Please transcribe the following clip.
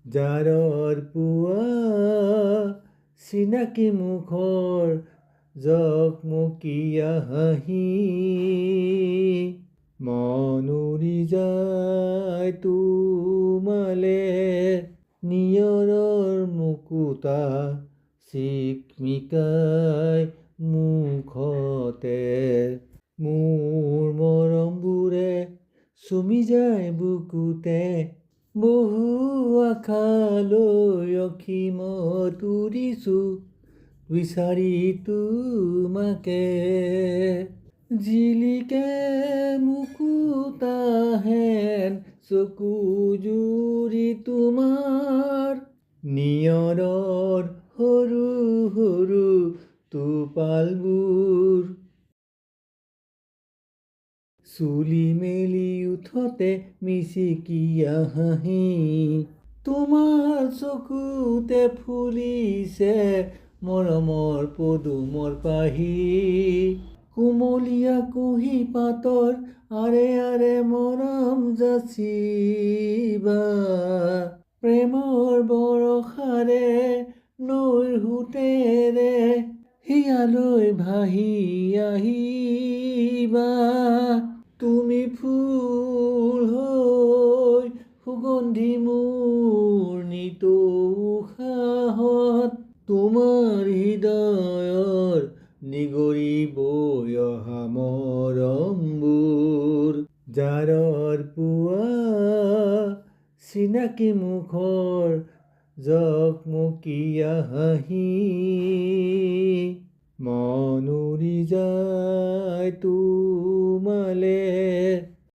জাৰৰ পুৱা চিনাকি মুখৰ জকমকীয়া হাঁহি মন উৰি যায় তোমালে নিয়ৰৰ মুকুতা চিকমিকাই মুখতে মোৰ মৰমবোৰে চুমি যায় বুকুতে বহু আশালৈ অসীমত উৰিছো বিচাৰি তোমাকে জিলিকে মুকুতা হেন চকু জুৰি তোমাৰ নিয়ৰৰ সৰু সৰু টোপালবোৰ চুলি মেলি উঠতে মিচিকিয়া হাঁহি তোমাৰ চকুতে ফুলিছে মৰমৰ পদুমৰ পাহি কুমলীয়া কুঁহি পাতৰ আৰে আৰে মৰম যাচিবা প্ৰেমৰ বৰষাৰে নৈৰ সোঁতেৰে হিয়ালৈ ভাহি আহিবা তুমি ফুল হৈ সুগন্ধি মোৰ নিতৌ উশাহত তোমাৰ হৃদয়ৰ নিগৰি বৈ অহা মৰমবোৰ জাৰৰ পুৱা চিনাকি মুখৰ জকমকীয়া হাঁহি মন উৰি যায় তোমালে